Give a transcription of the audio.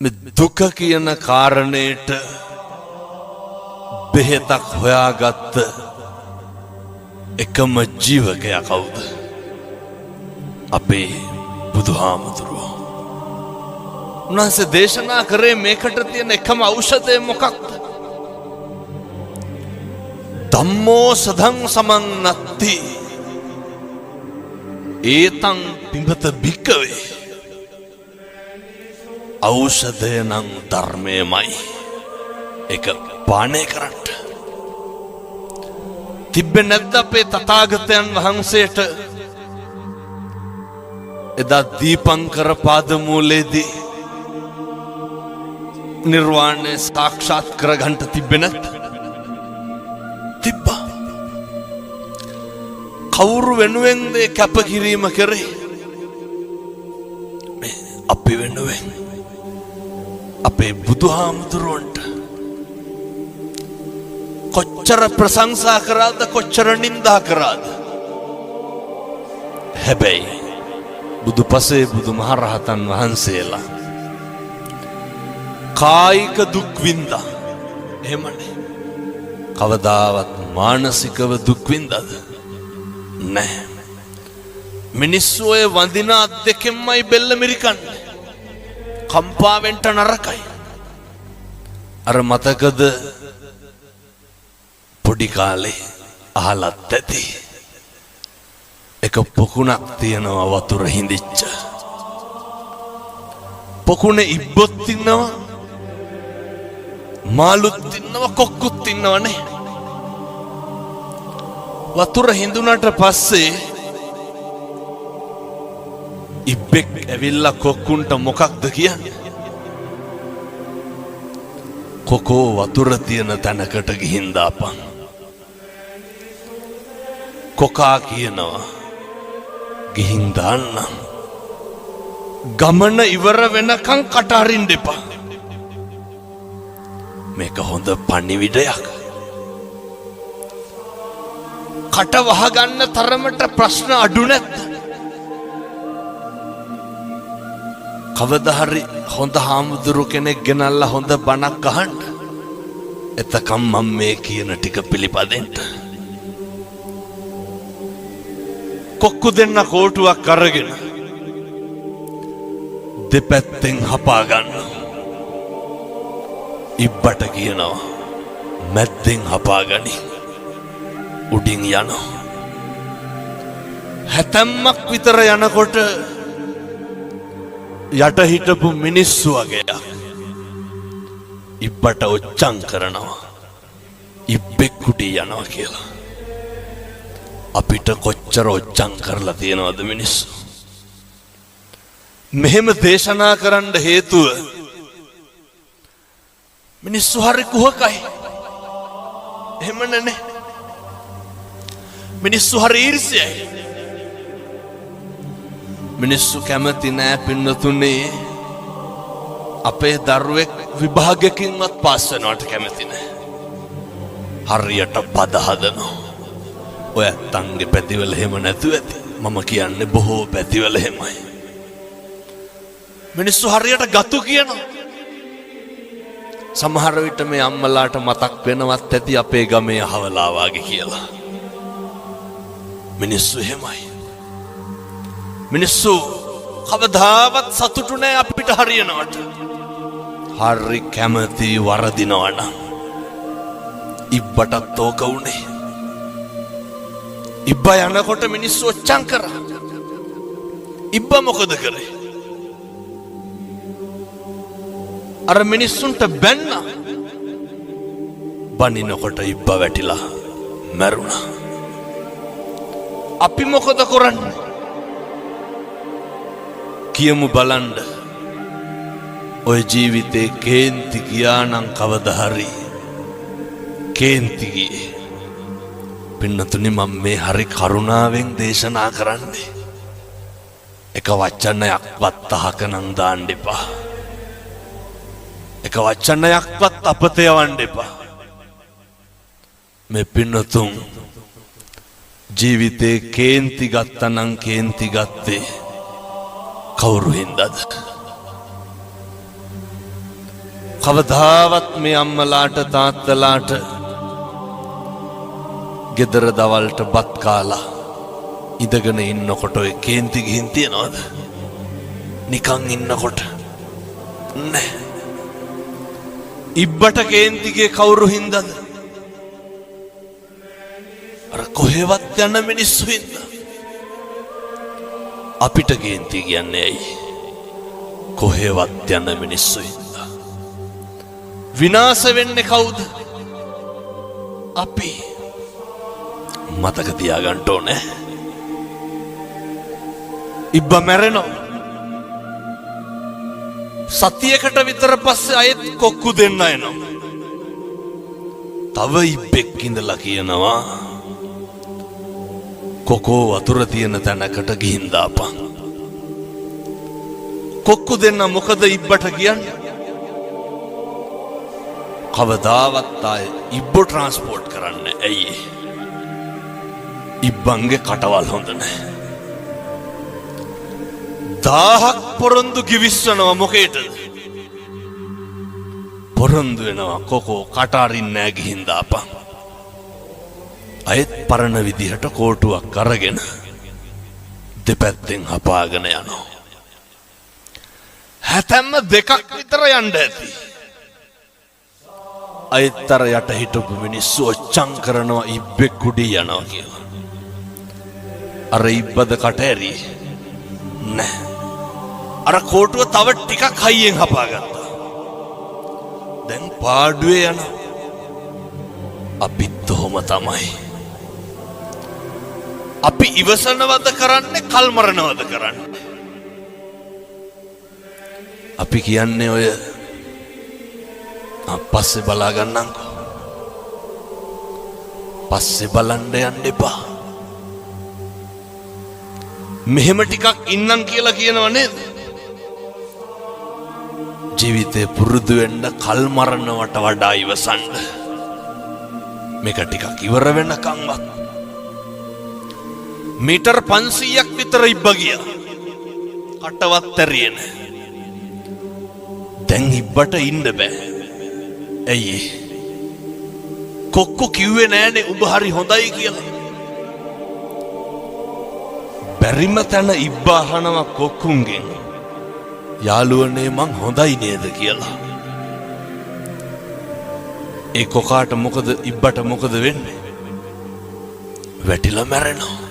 මේ දුක කියන කාරණේට බෙහෙතක් හොයාගත්ත එකම ජීවකයා කවුද? අපේ බුදුහාමුදුරුවෝ. උන්වහන්සේ දේශනා කරේ මේකට තියෙන එකම ඖෂධය මොකක්ද? ධම්මෝ සදං සමන් නත්ති ඒතං පිඹත භික්කවේ. ඖෂධය නම් ධර්මයමයි. ඒක පානය කරන්න. තිබ්බේ නැද්ද අපේ තථාගතයන් වහන්සේට එදා දීපංකර පාදමූලයේදී නිර්වාණය සාක්ෂාත් කරගන්න තිබ්බේ නැද්ද? තිබ්බා. කවුරු වෙනුවෙන්ද කැපකිරීම කරේ? අපි වෙනුවෙන්. අපේ බුදුහාමුදුරුවන්ට කොච්චර ප්‍රශංසා කරාද, කොච්චර නින්දා කරාද? හැබැයි බුදුපසේ බුදුමහරහතන් වහන්සේලා කායික දුක් විඳා. එහෙමනේ. කවදාවත් මානසිකව දුක් විඳාද? නැහැ. මිනිස්සු ඔය වඳින අත් දෙකෙන්මයි බෙල්ල මිරිකන්නේ. කම්පාවෙන්ට නරකයි. අර මතකද පොඩි කාලේ අහලත් ඇති එක පොකුණක් තියෙනවා වතුර හිඳිච්ච. පොකුණේ ඉබ්බොත් ඉන්නවා, මාළුත් ඉන්නවා, කොක්කුත් ඉන්නවනේ. වතුර හිඳුනට පස්සේ ඉබ්බෙක් ඇවිල්ලා කොක්කුන්ට මොකක්ද කියන්නේ? කොකෝ වතුර තියෙන තැනකට ගිහින් දාපන්. කොකා කියනවා ගිහින් දාන්නම්. ගමන ඉවර වෙනකන් කට අරින්න එපා. මේක හොඳ පණිවිඩයක්. කට වහගන්න තරමට ප්‍රශ්න අඩු නැද්ද? කවදා හරි හොඳ හාමුදුරු කෙනෙක් ගෙනල්ලා හොඳ බණක් අහන්න. එතකම් මම මේ කියන ටික පිළිපදින්න. කොක්කු දෙන්න කෝටුවක් අරගෙන දෙපැත්තෙන් හපා ගන්න. ඉබ්බට කියනවා මැද්දෙන් හපා ගනි. උඩින් යනවා. හැතැම්මක් විතර යනකොට යට හිටපු මිනිස්සු වගේ ඉබ්බට ඔච්චම් කරනවා. ඉබ්බෙක් කුටි යනවා කියලා. අපිට කොච්චර ඔච්චම් කරලා තියෙනවද මිනිස්සු? මෙහෙම දේශනා කරන්න හේතුව මිනිස්සු හරි කුහකයි. එහෙම නැනේ. මිනිස්සු හරි ඊර්ෂ්‍යයි. මිනිස්සු කැමති නෑ පින්නතුනේ අපේ දරුවෙක් විභාගකින්වත් පාස් වෙනවට කැමති නෑ. හරියට පද හදනවා. ඔය ඇත්තන්ගේ පැතිවල එහෙම නැතුව ඇති. මම කියන්නේ බොහෝ පැතිවල එහෙමයි. මිනිස්සු හරියට ගතු කියනවා. සමහර විට මේ අම්මලාට මතක් වෙනවත් ඇති අපේ ගමේ අහවලා වාගේ කියලා. මිනිස්සු එහෙමයි. මිනිස්සු කවදාවත් සතුටු නෑ අපිට හරියනවට. හරි කැමති වරදිනවා නම්. ඉබ්බටත් ඕක උනේ. ඉබ්බා යනකොට මිනිස්සු ඔච්චම් කරා. ඉබ්බා මොකද කරේ? අර මිනිස්සුන්ට බැන්න. බනිනකොට ඉබ්බා වැටිලා මැරුණා. අපි මොකද කරන්නේ? කියමු බලන්න. ඔය ජීවිතේ කේන්ති ගියා නම් කවදා හරි කේන්ති ගියේ. පින්නතුනි මම මේ හරි කරුණාවෙන් දේශනා කරන්නේ. එක වචනයක්වත් අහක නම් දාන්න එපා. එක වචනයක්වත් අපත යවන්න එපා. මේ පින්නතුන් ජීවිතේ කේන්ති ගත්තා නම් කේන්ති ගත්තේ කවුරු හින්දාද? කවදාවත් මේ අම්මලාට තාත්තලාට ගෙදර දවල්ට බත් කාලා ඉඳගෙන ඉන්නකොට ඔය කේන්ති ගිහින් තියනවද? නිකන් ඉන්නකොට නෑ. ඉබ්බට කේන්තිගේ කවුරු හින්දාද? අර කොහෙවත් යන මිනිස්සු හින්දා. අපිට කේන්ති කියන්නේ ඇයි? කොහෙවත් යන මිනිස්සු හින්දා. විනාශ වෙන්නේ කවුද? අපි. මතක තියාගන්න ඕනේ. ඉබ්බා මැරෙනවා. සතියකට විතර පස්සේ අයත් කොක්කු දෙන්න එනවා. තව ඉබ්බෙක් ඉඳලා කියනවා කොකෝ වතුර තියෙන තැනකට ගිහින් දාපන්. කොක්කු දෙන්න මොකද ඉබ්බට කියන්නේ? කවදාවත් ආයේ ඉබ්බෝ ට්‍රාන්ස්පෝර්ට් කරන්න. ඇයි? ඉබ්බන්ගේ කටවල් හොඳ නැහැ. 1000ක් පොරොන්දු කිවිස්සනවා මොකේද? පොරොන්දු වෙනවා කොකෝ කට අරින්න නෑ ගිහින් දාපන්. අයත් පරණ විදිහට කෝටුවක් අරගෙන දෙපැත්තෙන් හපාගෙන යනවා. හැතැම්ම 2ක් විතර යන්න ඇති. අයත් අර යට හිටපු මිනිස්සු ඔච්චම් කරනවා ඉබ්බෙක් කුඩි යනවා කියලා. අර ඉබ්බද කට ඇරි නෑ. අර කෝටුව තව ටිකක් හයියෙන් හපාගත්තා. දැන් පාඩුවේ යනවා. අපිත් ඔහොම තමයි. අපි ඉවසනවද කරන්නේ කල්මරනවද කරන්නේ? අපි කියන්නේ ඔය පස්සේ බලා ගන්නම්කෝ. පස්සේ බලන්න යන්න එපා. මෙහෙම ටිකක් ඉන්නම් කියලා කියනව නේද? ජීවිතේ පුරුදු වෙන්න කල්මරනවට වඩා ඉවසන්න. මේක ටිකක් ඉවර වෙනකන්වත් මීටර් 500ක් විතර ඉබ්බ ගියා. කටවත් ඇරියේ නැහැ. දැන් ඉබ්බට ඉන්න බෑ. ඇයි? කොක්කෝ කිව්වේ නෑනේ උඹ හරි හොඳයි කියලා. බැරිම තැන ඉබ්බ අහනවා කොක්කුන්ගෙන් යාළුවනේ මං හොඳයි නේද කියලා. ඒ කොකාට මොකද ඉබ්බට මොකද වෙන්නේ? වැටිලා මැරෙනවා.